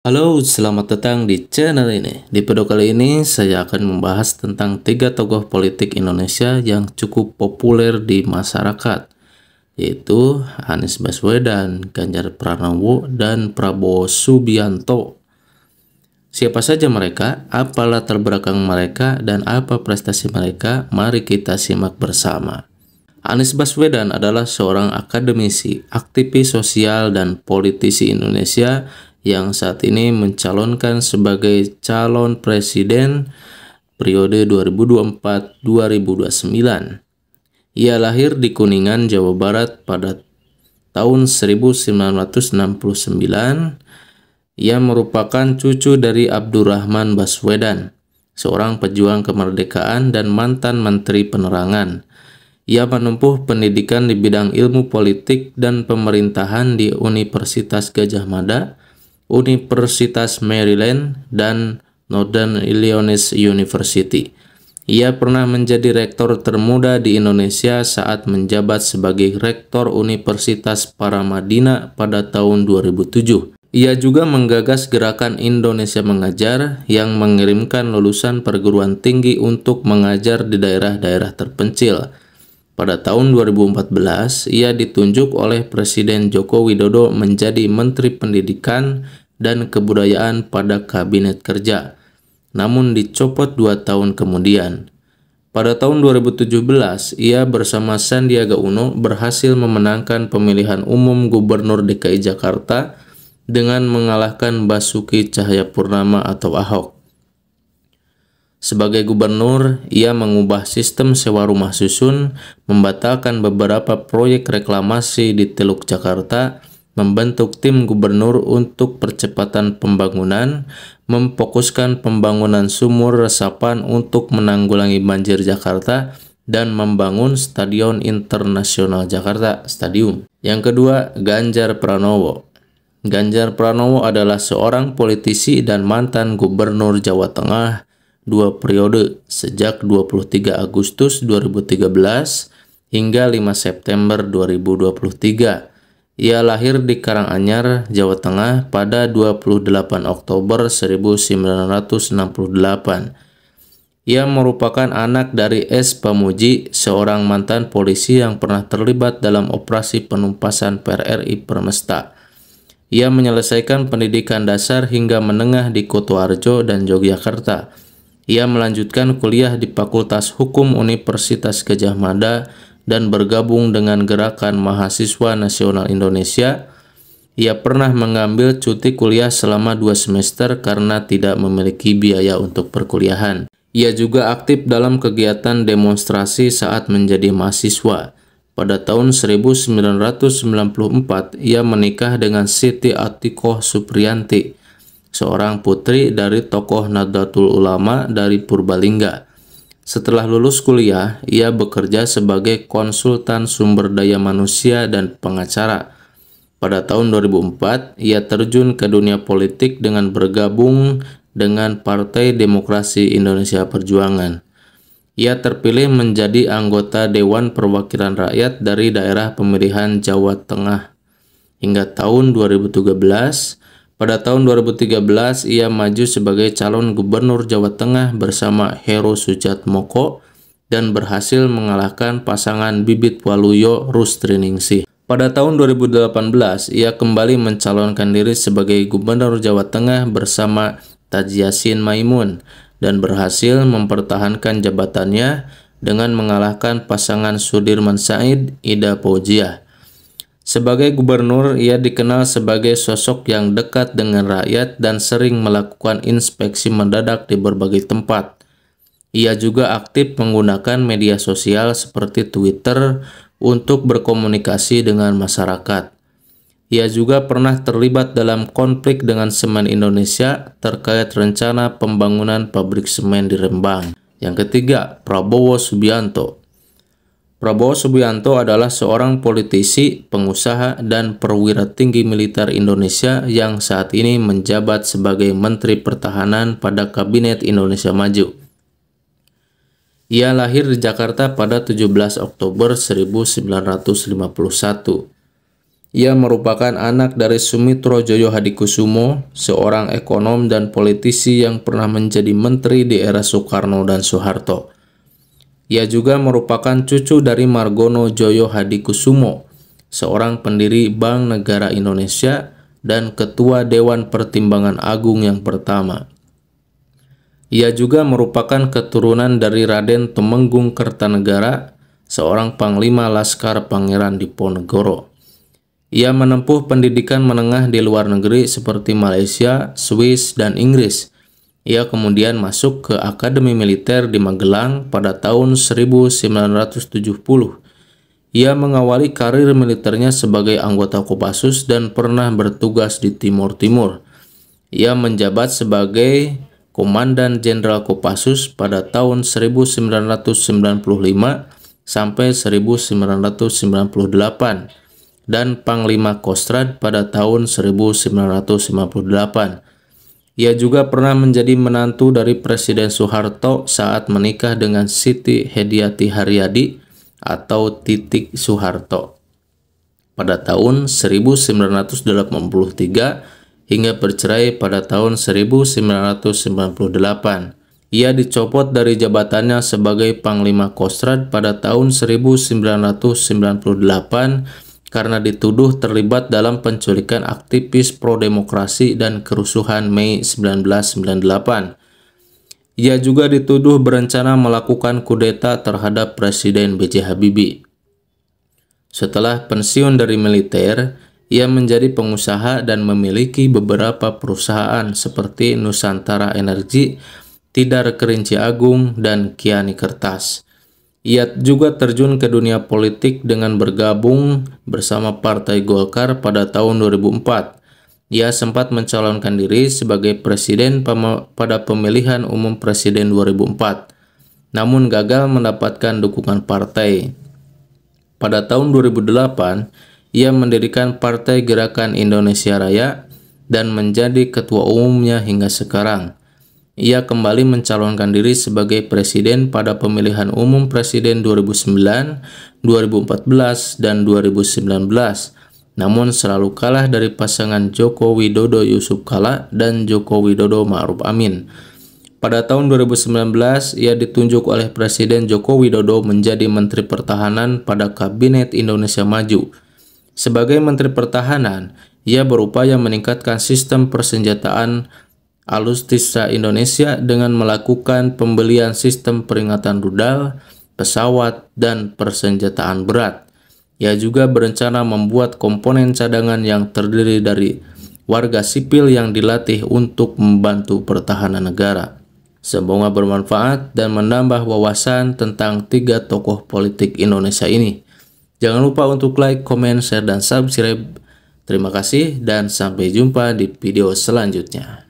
Halo, selamat datang di channel ini. Di video kali ini saya akan membahas tentang 3 tokoh politik Indonesia yang cukup populer di masyarakat, yaitu Anies Baswedan, Ganjar Pranowo, dan Prabowo Subianto. Siapa saja mereka, apa latar belakang mereka, dan apa prestasi mereka? Mari kita simak bersama. Anies Baswedan adalah seorang akademisi, aktivis sosial, dan politisi Indonesia yang saat ini mencalonkan sebagai calon presiden periode 2024-2029. Ia lahir di Kuningan, Jawa Barat pada tahun 1969. Ia merupakan cucu dari Abdurrahman Baswedan, seorang pejuang kemerdekaan dan mantan Menteri Penerangan. Ia menempuh pendidikan di bidang ilmu politik dan pemerintahan di Universitas Gadjah Mada, Universitas Maryland, dan Northern Illinois University. Ia pernah menjadi rektor termuda di Indonesia saat menjabat sebagai rektor Universitas Paramadina pada tahun 2007. Ia juga menggagas gerakan Indonesia Mengajar yang mengirimkan lulusan perguruan tinggi untuk mengajar di daerah-daerah terpencil. Pada tahun 2014, ia ditunjuk oleh Presiden Joko Widodo menjadi Menteri Pendidikan dan Kebudayaan pada Kabinet Kerja, namun dicopot 2 tahun kemudian. Pada tahun 2017, ia bersama Sandiaga Uno berhasil memenangkan pemilihan umum Gubernur DKI Jakarta dengan mengalahkan Basuki Cahayapurnama atau Ahok. Sebagai gubernur, ia mengubah sistem sewa rumah susun, membatalkan beberapa proyek reklamasi di Teluk Jakarta, membentuk tim gubernur untuk percepatan pembangunan, memfokuskan pembangunan sumur resapan untuk menanggulangi banjir Jakarta, dan membangun Stadion Internasional Jakarta Stadium. Yang kedua, Ganjar Pranowo. Ganjar Pranowo adalah seorang politisi dan mantan gubernur Jawa Tengah 2 periode sejak 23 Agustus 2013 hingga 5 September 2023. Ia lahir di Karanganyar, Jawa Tengah pada 28 Oktober 1968. Ia merupakan anak dari S. Pamuji, seorang mantan polisi yang pernah terlibat dalam operasi penumpasan PRRI Permesta. Ia menyelesaikan pendidikan dasar hingga menengah di Kutoarjo dan Yogyakarta. Ia melanjutkan kuliah di Fakultas Hukum Universitas Gadjah Mada dan bergabung dengan Gerakan Mahasiswa Nasional Indonesia. Ia pernah mengambil cuti kuliah selama 2 semester karena tidak memiliki biaya untuk perkuliahan. Ia juga aktif dalam kegiatan demonstrasi saat menjadi mahasiswa. Pada tahun 1994, ia menikah dengan Siti Atikoh Supriyanti, seorang putri dari tokoh Nahdlatul Ulama dari Purbalingga. Setelah lulus kuliah, ia bekerja sebagai konsultan sumber daya manusia dan pengacara. Pada tahun 2004, ia terjun ke dunia politik dengan bergabung dengan Partai Demokrasi Indonesia Perjuangan. Ia terpilih menjadi anggota Dewan Perwakilan Rakyat dari daerah pemilihan Jawa Tengah. Hingga tahun 2013, pada tahun 2013, ia maju sebagai calon gubernur Jawa Tengah bersama Heru Sujatmoko dan berhasil mengalahkan pasangan Bibit Waluyo Rustriningsih. Pada tahun 2018, ia kembali mencalonkan diri sebagai gubernur Jawa Tengah bersama Taji Yassin Maimun dan berhasil mempertahankan jabatannya dengan mengalahkan pasangan Sudirman Said Ida Fauziah. Sebagai gubernur, ia dikenal sebagai sosok yang dekat dengan rakyat dan sering melakukan inspeksi mendadak di berbagai tempat. Ia juga aktif menggunakan media sosial seperti Twitter untuk berkomunikasi dengan masyarakat. Ia juga pernah terlibat dalam konflik dengan Semen Indonesia terkait rencana pembangunan pabrik semen di Rembang. Yang ketiga, Prabowo Subianto. Prabowo Subianto adalah seorang politisi, pengusaha, dan perwira tinggi militer Indonesia yang saat ini menjabat sebagai Menteri Pertahanan pada Kabinet Indonesia Maju. Ia lahir di Jakarta pada 17 Oktober 1951. Ia merupakan anak dari Sumitro Joyo Hadikusumo, seorang ekonom dan politisi yang pernah menjadi menteri di era Soekarno dan Soeharto. Ia juga merupakan cucu dari Margono Joyo Hadikusumo, seorang pendiri Bank Negara Indonesia dan Ketua Dewan Pertimbangan Agung yang pertama. Ia juga merupakan keturunan dari Raden Temenggung Kertanegara, seorang Panglima Laskar Pangeran Diponegoro. Ia menempuh pendidikan menengah di luar negeri seperti Malaysia, Swiss, dan Inggris. Ia kemudian masuk ke Akademi Militer di Magelang pada tahun 1970. Ia mengawali karir militernya sebagai anggota Kopassus dan pernah bertugas di Timur Timur. Ia menjabat sebagai Komandan Jenderal Kopassus pada tahun 1995 sampai 1998 dan Panglima Kostrad pada tahun 1958. Ia juga pernah menjadi menantu dari Presiden Soeharto saat menikah dengan Siti Hediati Haryadi atau Titik Soeharto pada tahun 1983 hingga bercerai pada tahun 1998. Ia dicopot dari jabatannya sebagai Panglima Kostrad pada tahun 1998 karena dituduh terlibat dalam penculikan aktivis pro-demokrasi dan kerusuhan Mei 1998. Ia juga dituduh berencana melakukan kudeta terhadap Presiden B.J. Habibie. Setelah pensiun dari militer, ia menjadi pengusaha dan memiliki beberapa perusahaan seperti Nusantara Energi, Tidar Kerinci Agung, dan Kiani Kertas. Ia juga terjun ke dunia politik dengan bergabung bersama Partai Golkar pada tahun 2004. Ia sempat mencalonkan diri sebagai presiden pada pemilihan umum presiden 2004, namun gagal mendapatkan dukungan partai. Pada tahun 2008, ia mendirikan Partai Gerakan Indonesia Raya dan menjadi ketua umumnya hingga sekarang. Ia kembali mencalonkan diri sebagai presiden pada pemilihan umum presiden 2009, 2014, dan 2019, namun selalu kalah dari pasangan Joko Widodo Yusuf Kala dan Joko Widodo Ma'ruf Amin. Pada tahun 2019, ia ditunjuk oleh Presiden Joko Widodo menjadi Menteri Pertahanan pada Kabinet Indonesia Maju. Sebagai Menteri Pertahanan, ia berupaya meningkatkan sistem persenjataan alutsista Indonesia dengan melakukan pembelian sistem peringatan rudal, pesawat, dan persenjataan berat. Ia juga berencana membuat komponen cadangan yang terdiri dari warga sipil yang dilatih untuk membantu pertahanan negara. Semoga bermanfaat dan menambah wawasan tentang 3 tokoh politik Indonesia ini. Jangan lupa untuk like, komen, share, dan subscribe. Terima kasih dan sampai jumpa di video selanjutnya.